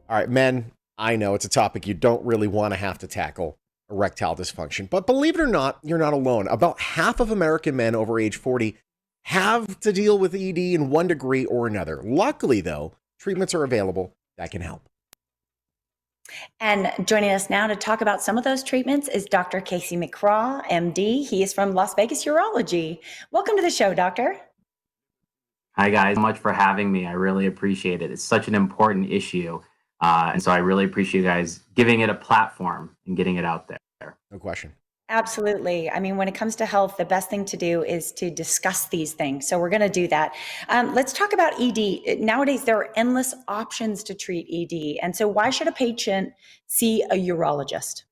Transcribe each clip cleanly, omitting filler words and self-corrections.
All right, men, I know it's a topic you don't really want to have to tackle, erectile dysfunction, but believe it or not, you're not alone. About half of American men over age 40 have to deal with ED in one degree or another. Luckily, though, treatments are available that can help. And joining us now to talk about some of those treatments is Dr. Casey McCraw, MD. He is from Las Vegas Urology. Welcome to the show, Doctor. Hi, guys. So much for having me. I really appreciate it. It's such an important issue. And so I really appreciate you guys giving it a platform and getting it out there. No question. Absolutely. I mean, when it comes to health, the best thing to do is to discuss these things. So we're going to do that. Let's talk about ED. Nowadays, there are endless options to treat ED. And so why should a patient see a urologist?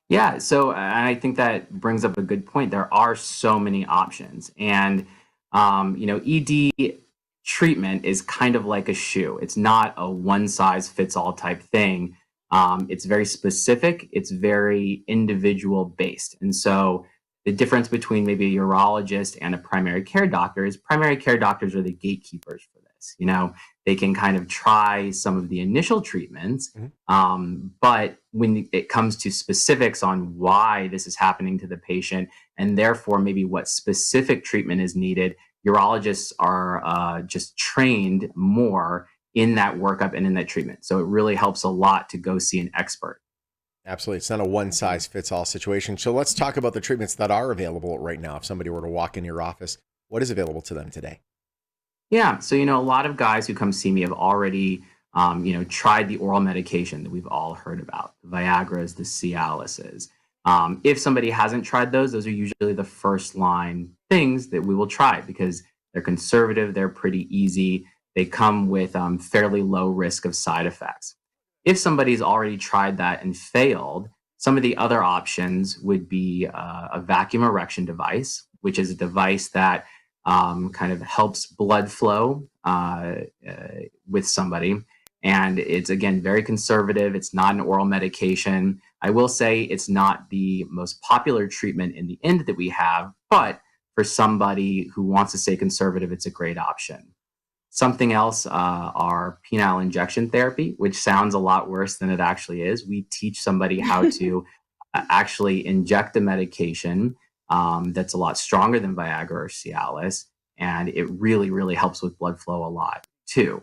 Yeah, so I think that brings up a good point. There are so many options. And, ED treatment is kind of like a shoe. It's not a one size fits all type thing. It's very specific, it's very individual based. And so the difference between maybe a urologist and a primary care doctor is primary care doctors are the gatekeepers for this. They can kind of try some of the initial treatments, Mhm. but when it comes to specifics on why this is happening to the patient and therefore maybe what specific treatment is needed, urologists are just trained more in that workup and in that treatment. So it really helps a lot to go see an expert. Absolutely. It's not a one size fits all situation. So let's talk about the treatments that are available right now. If somebody were to walk in your office, what is available to them today? Yeah. So, a lot of guys who come see me have already, tried the oral medication that we've all heard about, the Viagra's, the Cialis's. If somebody hasn't tried those are usually the first line things that we will try because they're conservative, they're pretty easy, they come with fairly low risk of side effects. If somebody's already tried that and failed, some of the other options would be a vacuum erection device, which is a device that kind of helps blood flow with somebody. And it's, again, very conservative. It's not an oral medication. I will say it's not the most popular treatment in the end that we have, but for somebody who wants to stay conservative, it's a great option. Something else are penile injection therapy, which sounds a lot worse than it actually is. We teach somebody how to actually inject the medication that's a lot stronger than Viagra or Cialis, and it really, really helps with blood flow a lot too.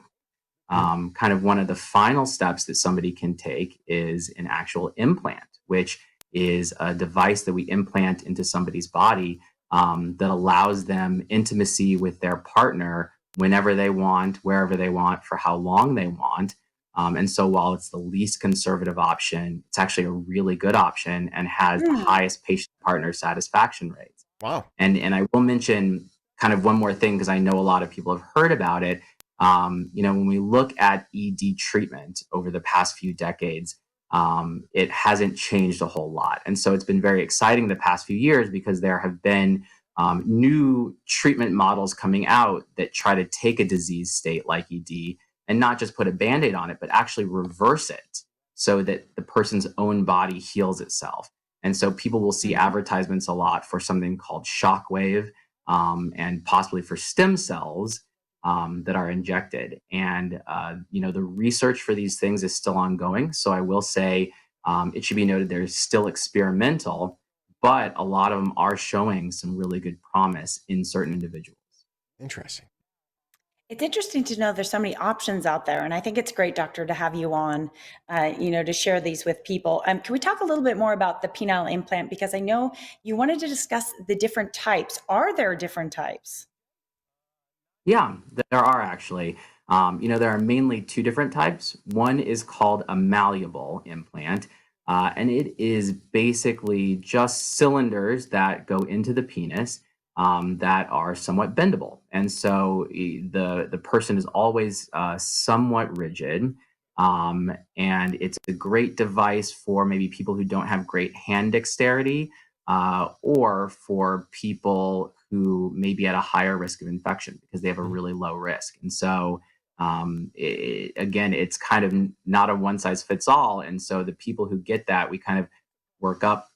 Kind of one of the final steps that somebody can take is an actual implant, which is a device that we implant into somebody's body that allows them intimacy with their partner whenever they want, wherever they want, for how long they want. And so while it's the least conservative option, it's actually a really good option and has the Hmm. highest patient partner satisfaction rates. Wow. And I will mention kind of one more thing because I know a lot of people have heard about it. When we look at ED treatment over the past few decades, it hasn't changed a whole lot. And so it's been very exciting the past few years because there have been new treatment models coming out that try to take a disease state like ED and not just put a band aid on it, but actually reverse it so that the person's own body heals itself. And so people will see advertisements a lot for something called shockwave and possibly for stem cells that are injected. And, the research for these things is still ongoing. So I will say it should be noted they're still experimental, but a lot of them are showing some really good promise in certain individuals. Interesting. It's interesting to know there's so many options out there, and I think it's great, doctor, to have you on, to share these with people. Can we talk a little bit more about the penile implant? Because I know you wanted to discuss the different types. Are there different types? Yeah, there are actually. There are mainly two different types. One is called a malleable implant, and it is basically just cylinders that go into the penis that are somewhat bendable. And so the person is always somewhat rigid. And it's a great device for maybe people who don't have great hand dexterity or for people who may be at a higher risk of infection because they have a Mhm. really low risk. And so, again, it's kind of not a one size fits all. And so, the people who get that, we kind of work up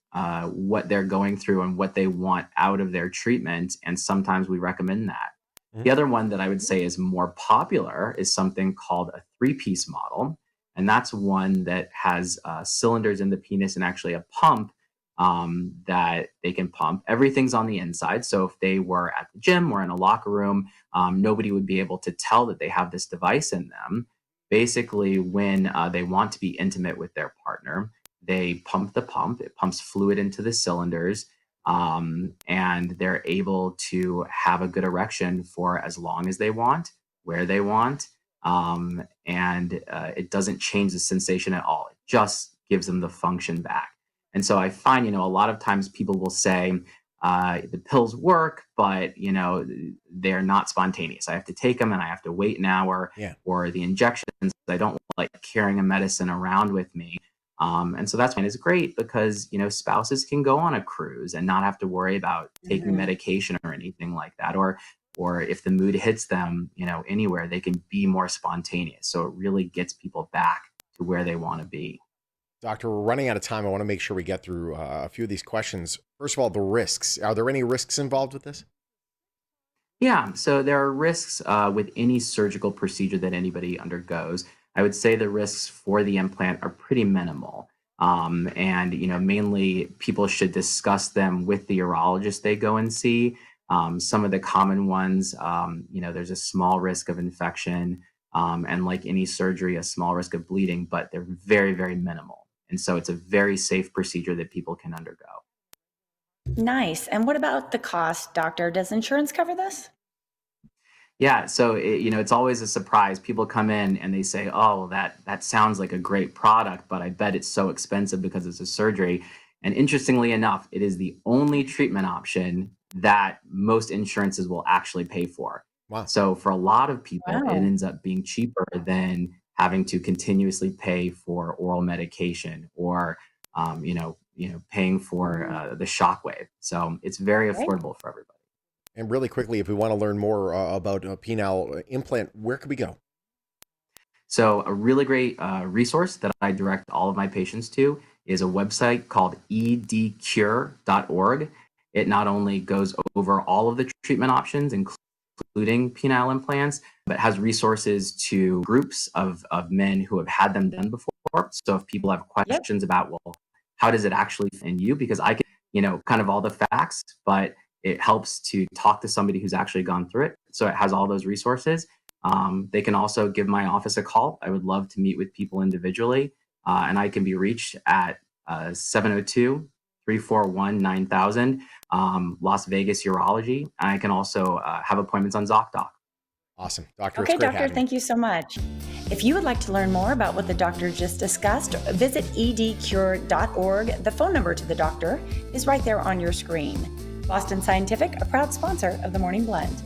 what they're going through and what they want out of their treatment. And sometimes we recommend that. Mhm. The other one that I would say is more popular is something called a three piece model. And that's one that has cylinders in the penis and actually a pump that they can pump. Everything's on the inside. So if they were at the gym or in a locker room, nobody would be able to tell that they have this device in them. Basically, when they want to be intimate with their partner, they pump the pump. It pumps fluid into the cylinders, and they're able to have a good erection for as long as they want, where they want, and it doesn't change the sensation at all. It just gives them the function back. And so I find, a lot of times people will say, the pills work, but they're not spontaneous. I have to take them and I have to wait an hour. Yeah. Or the injections. I don't like carrying a medicine around with me. And so that's why it's great because, spouses can go on a cruise and not have to worry about taking medication or anything like that. Or if the mood hits them, anywhere, they can be more spontaneous. So it really gets people back to where they want to be. Doctor, we're running out of time. I want to make sure we get through a few of these questions. First of all, the risks. Are there any risks involved with this? Yeah, so there are risks with any surgical procedure that anybody undergoes. I would say the risks for the implant are pretty minimal. And mainly people should discuss them with the urologist they go and see. Some of the common ones, there's a small risk of infection, and like any surgery, a small risk of bleeding, but they're very, very minimal. And so it's a very safe procedure that people can undergo. Nice. And what about the cost, doctor? Does insurance cover this? Yeah, so it's always a surprise. People come in and they say, "Oh, that sounds like a great product, but I bet it's so expensive because it's a surgery." And interestingly enough, it is the only treatment option that most insurances will actually pay for. Wow. So for a lot of people, it Wow. ends up being cheaper than having to continuously pay for oral medication or, paying for the shockwave. So it's very Right. affordable for everybody. And really quickly, if we want to learn more about a penile implant, where could we go? So a really great resource that I direct all of my patients to is a website called edcure.org. It not only goes over all of the treatment options, including penile implants, but has resources to groups of men who have had them done before. So if people have Yep. questions about, well, how does it actually fit in you? Because I can, kind of all the facts, but it helps to talk to somebody who's actually gone through it. So it has all those resources. They can also give my office a call. I would love to meet with people individually. And I can be reached at 702-341-9000, Las Vegas Urology. I can also have appointments on ZocDoc. Awesome. Doctor, Okay, it's great doctor, having you. thank you so much. If you would like to learn more about what the doctor just discussed, visit edcure.org. The phone number to the doctor is right there on your screen. Boston Scientific, a proud sponsor of the Morning Blend.